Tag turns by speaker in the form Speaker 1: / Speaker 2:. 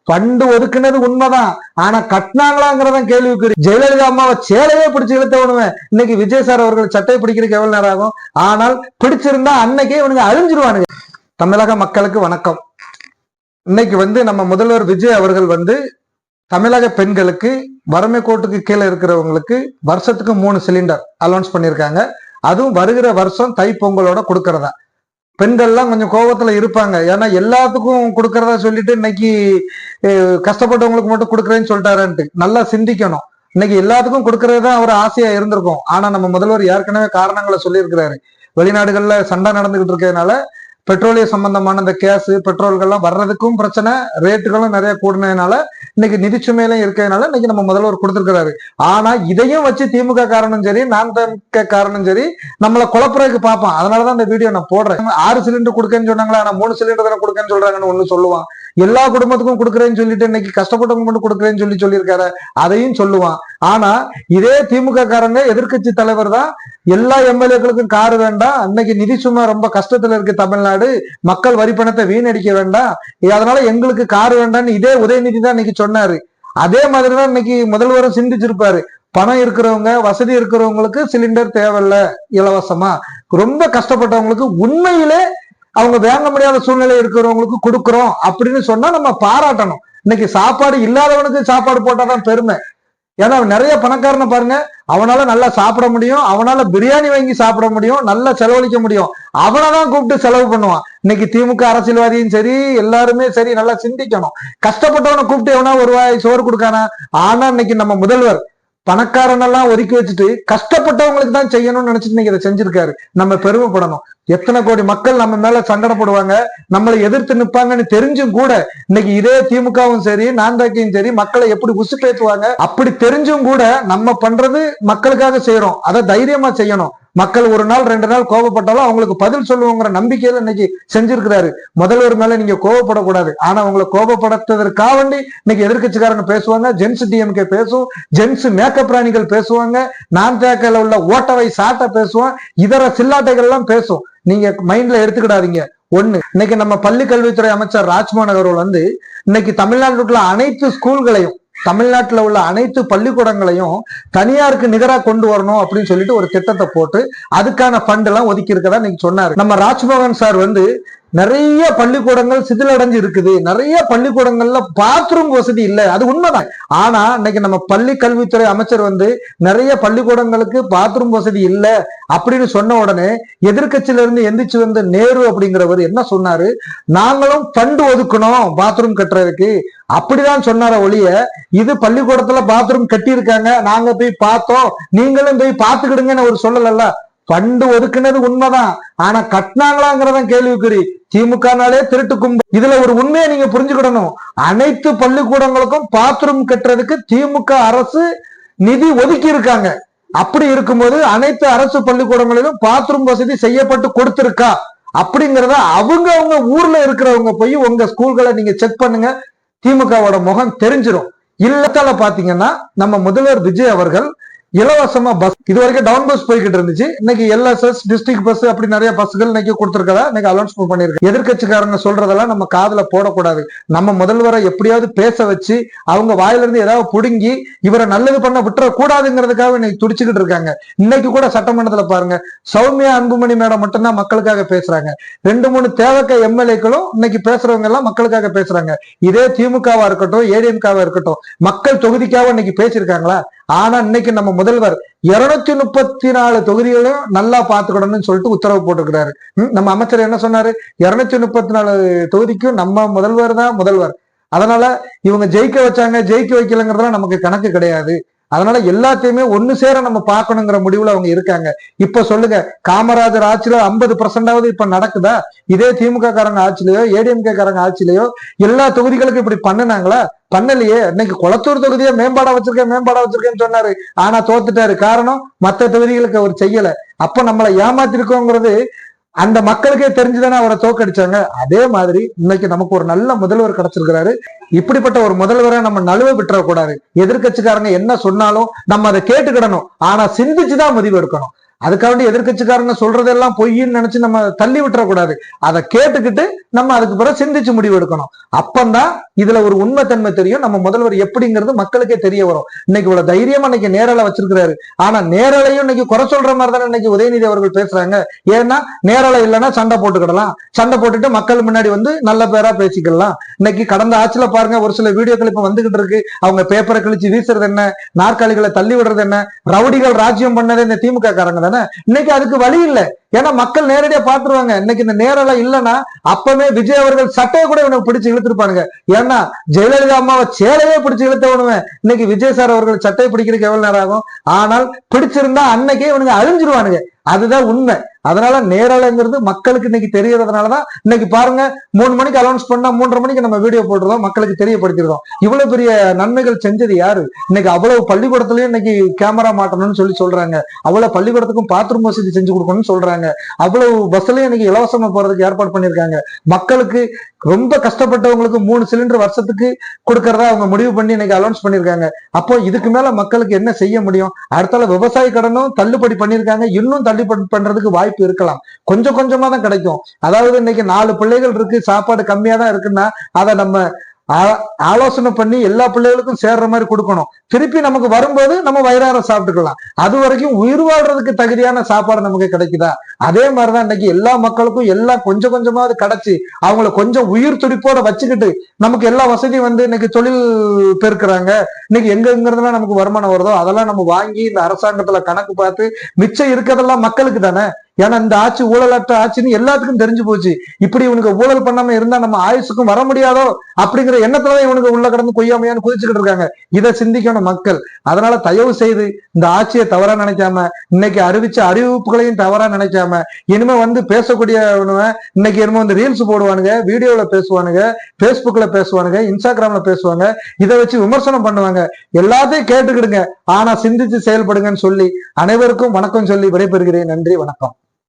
Speaker 1: Fund ஒதுக்குனது உண்மைதான். ஆனா கட்டினாங்களாங்கிறத கேள்விக்குறி. ஜெயலலிதா அம்மாவை சேலையே பிடிச்சு இழுத்தவனுவேன் இன்னைக்கு விஜய் சார் அவர்கள் சட்டை பிடிக்கிறதுக்கு எவ்வளவு நேரம் ஆகும்? ஆனால் பிடிச்சிருந்தா அன்னைக்கே இவனுங்க அழிஞ்சிருவானுங்க. தமிழக மக்களுக்கு வணக்கம். இன்னைக்கு நம்ம முதல்வர் விஜய் அவர்கள் தமிழக பெண்களுக்கு வறுமை கோட்டுக்கு கீழே இருக்கிறவங்களுக்கு வருஷத்துக்கு 3 சிலிண்டர் அலௌன்ஸ் பண்ணியிருக்காங்க. அதுவும் வருகிற வருஷம் தை பொங்கலோட கொடுக்கறதா. பெண்கள்லாம் கொஞ்சம் கோபத்துல இருப்பாங்க. ஏன்னா எல்லாத்துக்கும் கொடுக்கறதா சொல்லிட்டு இன்னைக்கு கஷ்டப்பட்டவங்களுக்கு மட்டும் கொடுக்குறேன்னு சொல்லிட்டாருன்ட்டு நல்லா சிந்திக்கணும். இன்னைக்கு எல்லாத்துக்கும் கொடுக்கறது தான் அவர் ஆசையா இருந்திருக்கும். ஆனா நம்ம முதல்வர் ஏற்கனவே காரணங்களை சொல்லியிருக்கிறாரு. வெளிநாடுகள்ல சண்டை நடந்துகிட்டு இருக்கிறதுனால பெட்ரோலிய சம்பந்தமான இந்த கேஸ் பெட்ரோல்கள்லாம் வர்றதுக்கும் பிரச்சனை, ரேட்டுகளும் நிறைய கூடினதுனால இன்னைக்கு நிதிச்சுமையிலும் இருக்கிறதுனால இன்னைக்கு நம்ம முதல்வர் கொடுத்திருக்கிறாரு. ஆனா இதையும் வச்சு திமுக காரணம் சரி நாம் தமிழக காரணம் சரி நம்மளை குழப்பறதுக்கு பார்ப்பான். அதனாலதான் இந்த வீடியோ நான் போடுறேன். 6 சிலிண்டர் கொடுக்கன்னு சொன்னாங்களா, ஆனா 3 சிலிண்டர் தானே கொடுக்கன்னு சொல்றாங்கன்னு ஒண்ணு சொல்லுவான். எல்லா குடும்பத்துக்கும் கொடுக்குறேன்னு சொல்லிட்டு இன்னைக்கு கஷ்டப்பட்டவங்க மட்டும் கொடுக்குறேன்னு சொல்லியிருக்காரு, அதையும் சொல்லுவான். ஆனா இதே திமுக காரங்க எதிர்கட்சி தலைவர் தான் எல்லா எம்எல்ஏக்களுக்கும் காரு வேண்டாம், இன்னைக்கு நிதி சும்மா ரொம்ப கஷ்டத்துல இருக்கு தமிழ்நாடு, மக்கள் வரி பணத்தை வீணடிக்க வேண்டாம், அதனால எங்களுக்கு காரு வேண்டாம்னு இதே உதயநிதி தான் இன்னைக்கு சொன்னாரு. அதே மாதிரிதான் இன்னைக்கு முதல்வரும் சிந்திச்சிருப்பாரு. பணம் இருக்கிறவங்க வசதி இருக்கிறவங்களுக்கு சிலிண்டர் தேவையில்ல இலவசமா, ரொம்ப கஷ்டப்பட்டவங்களுக்கு உண்மையிலே அவங்க வாங்க முடியாத சூழ்நிலை இருக்கிறவங்களுக்கு கொடுக்குறோம் அப்படின்னு சொன்னா நம்ம பாராட்டணும். இன்னைக்கு சாப்பாடு இல்லாதவனுக்கு சாப்பாடு போட்டாதான் பெருமை. ஏன்னா நிறைய பணக்காரனை பாருங்க, அவனால நல்லா சாப்பிட முடியும், அவனால பிரியாணி வாங்கி சாப்பிட முடியும், நல்லா செலவழிக்க முடியும், அவனைதான் கூப்பிட்டு செலவு பண்ணுவான். இன்னைக்கு திமுக அரசியல்வாதியும் சரி எல்லாருமே சரி நல்லா சிந்திக்கணும். கஷ்டப்பட்டவனை கூப்பிட்டு எவனா ஒரு வாய் சோறு கொடுக்கானா? ஆனா இன்னைக்கு நம்ம முதல்வர் பணக்காரனெல்லாம் ஒதுக்கி வச்சுட்டு கஷ்டப்பட்டவங்களுக்கு தான் செய்யணும்னு நினைச்சிட்டு இன்னைக்கு இதை செஞ்சிருக்காரு. நம்ம பெருமைப்படணும். எத்தனை கோடி மக்கள் நம்ம மேல சங்கடப்படுவாங்க, நம்மளை எதிர்த்து நிற்பாங்கன்னு தெரிஞ்சும் கூட இன்னைக்கு இதே திமுகவும் சரி நான்காக்கியும் சரி மக்களை எப்படி உசுப்பேத்துவாங்க. அப்படி தெரிஞ்சும் கூட நம்ம பண்றது மக்களுக்காக செய்யறோம், அதை தைரியமா செய்யணும். மக்கள் 1 நாள் 2 நாள் கோபப்பட்டாலும் அவங்களுக்கு பதில் சொல்லுவோங்கிற நம்பிக்கையில இன்னைக்கு செஞ்சிருக்கிறாரு. முதல்வர் மேல நீங்க கோபப்படக்கூடாது. ஆனா அவங்களை கோபப்படுத்துவதற்காக வேண்டி இன்னைக்கு எதிர்கட்சிக்காரங்க பேசுவாங்க, ஜென்ஸ் டிஎம்கே பேசும், ஜென்ஸ் மேக்கப் பிராணிகள் பேசுவாங்க, நான் தேக்கல உள்ள ஓட்டவை சாட்டை பேசுவோம், இதர சில்லாட்டைகள் எல்லாம் பேசும். நீங்க மைண்ட்ல எடுத்துக்கிடாதீங்க. ஒண்ணு, இன்னைக்கு நம்ம பள்ளி கல்வித்துறை அமைச்சர் ராஜ்மோகன் அவர்கள் இன்னைக்கு தமிழ்நாட்டில் உள்ள அனைத்து ஸ்கூல்களையும் தமிழ்நாட்டில் உள்ள அனைத்து பள்ளிக்கூடங்களையும் தனியாருக்கு நிகரா கொண்டு வரணும் அப்படின்னு சொல்லிட்டு ஒரு திட்டத்தை போட்டு அதுக்கான ஃபண்ட் எல்லாம் ஒதுக்கி இருக்கதா இன்னைக்கு சொன்னாரு. நம்ம ராஜ்மோகன் சார் நிறைய பள்ளிக்கூடங்கள் சிதிலடைஞ்சு இருக்குது, நிறைய பள்ளிக்கூடங்கள்ல பாத்ரூம் வசதி இல்லை, அது உண்மைதான். ஆனா இன்னைக்கு நம்ம பள்ளி கல்வித்துறை அமைச்சர் நிறைய பள்ளிக்கூடங்களுக்கு பாத்ரூம் வசதி இல்லை அப்படின்னு சொன்ன உடனே எதிர்கட்சியில இருந்து எந்திரிச்சு நேரு அப்படிங்கிறவர் என்ன சொன்னாரு, நாங்களும் ஃபண்ட் ஒதுக்கணும் பாத்ரூம் கட்டுறதுக்கு அப்படிதான் சொன்னார ஒழிய இது பள்ளிக்கூடத்துல பாத்ரூம் கட்டி இருக்காங்க நாங்க போய் பார்த்தோம் நீங்களும் போய் பாத்துக்கிடுங்கன்னு ஒரு சொல்லல. ஃபண்டு ஒதுக்குனது உண்மைதான், ஆனா கட்டினாங்களாங்கிறத கேள்விக்குறி. திமுகனாலே திருட்டு கும்பல். இதுல ஒரு உண்மையை நீங்க புரிஞ்சுக்கிடணும். அனைத்து பள்ளிக்கூடங்களுக்கும் பாத்ரூம் கட்டுறதுக்கு திமுக அரசு நிதி ஒதுக்கி இருக்காங்க. அப்படி இருக்கும்போது அனைத்து அரசு பள்ளிக்கூடங்களிலும் பாத்ரூம் வசதி செய்யப்பட்டு கொடுத்திருக்கா அப்படிங்கிறத அவங்க ஊர்ல இருக்கிறவங்க போய் உங்க ஸ்கூல்களை நீங்க செக் பண்ணுங்க, திமுகவோட முகம் தெரிஞ்சிடும். இல்லத்தால பாத்தீங்கன்னா நம்ம முதல்வர் விஜய் அவர்கள் இலவசமா பஸ், இது வரைக்கும் டவுன் பஸ் போய்கிட்டு இருந்துச்சு, இன்னைக்கு எல்எஸ்எஸ் டிஸ்ட்ரிக்ட் பஸ் அப்படி நிறைய பஸ்கள் இன்னைக்கு கொடுத்திருக்கதா இன்னைக்கு அலௌன்ஸ் பண்ணிருக்க. எதிர்கட்சிக்காரங்க சொல்றதெல்லாம் நம்ம காதுல போடக்கூடாது. நம்ம முதல்வரை எப்படியாவது பேச வச்சு அவங்க வாயிலிருந்து ஏதாவது புடுங்கி இவரை நல்லது பண்ண விட்டுற கூடாதுங்கிறதுக்காக இன்னைக்கு துடிச்சுக்கிட்டு இருக்காங்க. இன்னைக்கு கூட சட்டமன்றத்துல பாருங்க, சௌமியா அன்புமணி மேடம் மட்டும்தான் மக்களுக்காக பேசுறாங்க. 2-3 தேவக்க எம்எல்ஏக்களும் இன்னைக்கு பேசுறவங்க எல்லாம் மக்களுக்காக பேசுறாங்க. இதே திமுகவா இருக்கட்டும் ஏடிஎம்காவா இருக்கட்டும் மக்கள் தொகுதிக்காக இன்னைக்கு பேசியிருக்காங்களா? ஆனா இன்னைக்கு நம்ம முதல்வர் 234 தொகுதிகளும் நல்லா பாத்துக்கணும்னு சொல்லிட்டு உத்தரவு போட்டுக்கிறாரு. நம்ம அமைச்சர் என்ன சொன்னாரு, 234 தொகுதிக்கும் நம்ம முதல்வர் தான் முதல்வர். அதனால இவங்க ஜெயிக்க வச்சாங்க ஜெயிக்க வைக்கலங்கிறதுலாம் நமக்கு கணக்கு கிடையாது. அதனால எல்லாத்தையுமே ஒண்ணு சேர நம்ம பார்க்கணுங்கிற முடிவுல அவங்க இருக்காங்க. இப்ப சொல்லுங்க, காமராஜர் ஆட்சியில 50% இப்ப நடக்குதா? இதே திமுக காரங்க ஆட்சியிலயோ ஏடிஎம்கே காரங்க ஆட்சியிலயோ எல்லா தொகுதிகளுக்கும் இப்படி பண்ணுனாங்களா? பண்ணலையே. இன்னைக்கு குளத்தூர் தொகுதியை மேம்பாடா வச்சிருக்கேன்னு சொன்னாரு, ஆனா தோத்துட்டாரு. காரணம், மற்ற தொகுதிகளுக்கு அவர் செய்யல. அப்ப நம்மளை ஏமாத்திருக்கோங்கிறது அந்த மக்களுக்கே தெரிஞ்சுதானே அவரை தோக்கடிச்சாங்க. அதே மாதிரி இன்னைக்கு நமக்கு ஒரு நல்ல முதல்வர் கிடைச்சிருக்கிறாரு. இப்படிப்பட்ட ஒரு முதல்வரை நம்ம நழுவ விட்டுறக்கூடாது. எதிர்கட்சிக்காரங்க என்ன சொன்னாலும் நம்ம அதை கேட்டுக்கிடணும், ஆனா சிந்திச்சுதான் முடிவு எடுக்கணும். அதுக்காண்டி எதிர்கட்சிக்காரங்க சொல்றதெல்லாம் பொய்ன்னு நினைச்சு நம்ம தள்ளி விட்டுறக்கூடாது. அதை கேட்டுக்கிட்டு நம்ம அதுக்கு பிறகு சிந்திச்சு முடிவு எடுக்கணும். அப்பந்தான் இதுல ஒரு உண்மைத்தன்மை தெரியும். நம்ம முதல்வர் எப்படிங்கிறது மக்களுக்கே தெரிய வரும். இன்னைக்கு இவ்வளவு தைரியமா இன்னைக்கு நேரலை வச்சிருக்கிறாரு. ஆனா நேரலையும் இன்னைக்கு குறை சொல்ற மாதிரி தானே இன்னைக்கு உதயநிதி அவர்கள் பேசுறாங்க. ஏன்னா நேரலை இல்லைன்னா சண்டை போட்டுக்கிடலாம், சண்டை போட்டுட்டு மக்கள் முன்னாடி வந்து நல்ல பேரா பேசிக்கலாம். இன்னைக்கு கடந்த ஆட்சியில பாருங்க ஒரு சில வீடியோக்கள் இப்ப வந்துகிட்டு இருக்கு. அவங்க பேப்பரை கழிச்சு வீசுறது என்ன, நாற்காலிகளை தள்ளி விடுறது என்ன, ரவுடிகள் ராஜ்யம் பண்ணது இந்த திமுக காரங்க தானே. இன்னைக்கு அதுக்கு வழி இல்லை. ஏன்னா மக்கள் நேரடியா பாத்துருவாங்க. இன்னைக்கு இந்த நேரலை இல்லைன்னா அப்பவே விஜய் அவர்கள் சட்டையை கூட இவனுக்கு பிடிச்சு இழுத்துருப்பானுங்க. ஏன்னா ஜெயலலிதா அம்மாவை சேலையே பிடிச்சு இழுத்தவனுவேன் இன்னைக்கு விஜய் சார் அவர்கள் சட்டையை பிடிக்கிறதுக்கு எவ்வளவு நேரம் ஆகும். ஆனால் பிடிச்சிருந்தா அன்னைக்கே இவனுங்க அழிஞ்சிருவானுங்க. அதுதான் உண்மை. அதனால நேரலைங்கிறது மக்களுக்கு இன்னைக்கு தெரியறதுனாலதான் இன்னைக்கு பாருங்க 3 மணிக்கு அனௌன்ஸ் பண்ணா 3:30 மணிக்கு நம்ம வீடியோ போட்டுறோம், மக்களுக்கு தெரியப்படுத்திடுறோம். இவ்வளவு பெரிய நன்மைகள் செஞ்சது யாரு? இன்னைக்கு அவ்வளவு பள்ளிக்கூடத்துலயும் இன்னைக்கு கேமரா மாட்டணும்னு சொல்றாங்க. அவ்வளவு பள்ளிக்கூடத்துக்கும் பாத்ரூம் வசதி செஞ்சு கொடுக்கணும்னு சொல்றாங்க. அவ்வளவு பஸ்லயும் இன்னைக்கு இலவசமா போறதுக்கு ஏற்பாடு பண்ணிருக்காங்க. மக்களுக்கு ரொம்ப கஷ்டப்பட்டவங்களுக்கு 3 சிலிண்டர் வருஷத்துக்கு கொடுக்கறதா அவங்க முடிவு பண்ணி இன்னைக்கு அனௌன்ஸ் பண்ணிருக்காங்க. அப்போ இதுக்கு மேல மக்களுக்கு என்ன செய்ய முடியும்? அடுத்தால விவசாய கடனும் தள்ளுபடி பண்ணிருக்காங்க. இன்னும் தள்ளுபடி பண்றதுக்கு வாய்ப்பு இருக்கலாம். கொஞ்சம் கொஞ்சமா தான் கிடைக்கும். அதாவது இன்னைக்கு 4 பிள்ளைகள் இருக்கு, சாப்பாடு கம்மியா தான் இருக்குன்னா அதை நம்ம ஆலோசனை பண்ணி எல்லா பிள்ளைகளுக்கும் சேர்ற மாதிரி கொடுக்கணும். திருப்பி நமக்கு வரும்போது நம்ம வயிறார சாப்பிட்டுக்கலாம். அது வரைக்கும் உயிர் வாழ்றதுக்கு தகுதியான சாப்பாடு நமக்கு கிடைக்குதா? அதே மாதிரிதான் இன்னைக்கு எல்லா மக்களுக்கும் எல்லாம் கொஞ்சம் கொஞ்சமாவது கிடைச்சி அவங்கள கொஞ்சம் உயிர் துடிப்போட வச்சுக்கிட்டு நமக்கு எல்லா வசதியும் வந்து இன்னைக்கு தொழில் பெருக்குறாங்க. இன்னைக்கு எங்கிறதுலாம் நமக்கு வருமானம் வருதோ அதெல்லாம் நம்ம வாங்கி இந்த அரசாங்கத்துல கணக்கு பார்த்து மிச்சம் இருக்கிறதெல்லாம் மக்களுக்கு தானே. ஏன்னா இந்த ஆட்சி ஊழலற்ற ஆட்சின்னு எல்லாத்துக்கும் தெரிஞ்சு போச்சு. இப்படி இவனுக்கு ஊழல் பண்ணாம இருந்தா நம்ம ஆயுசுக்கும் வர முடியாதோ அப்படிங்கிற எண்ணத்துலதான் இவனுக்கு உள்ள கடந்து கொய்யாமையான்னு குதிச்சுக்கிட்டு இருக்காங்க. இதை சிந்திக்கணும் மக்கள். அதனால தயவு செய்து இந்த ஆட்சியை தவறா நினைக்காம, இன்னைக்கு அறிவிச்ச அறிவிப்புகளையும் தவறா நினைக்காம, இனிமே வந்து பேசக்கூடிய இன்னைக்கு இனிமே வந்து ரீல்ஸ் போடுவானுங்க, வீடியோல பேசுவானுங்க, பேஸ்புக்ல பேசுவானுங்க, இன்ஸ்டாகிராம்ல பேசுவாங்க, இதை வச்சு விமர்சனம் பண்ணுவாங்க. எல்லாத்தையும் கேட்டுக்கிடுங்க, ஆனா சிந்திச்சு செயல்படுங்கன்னு சொல்லி அனைவருக்கும் வணக்கம் சொல்லி விடைபெறுகிறேன். நன்றி, வணக்கம்.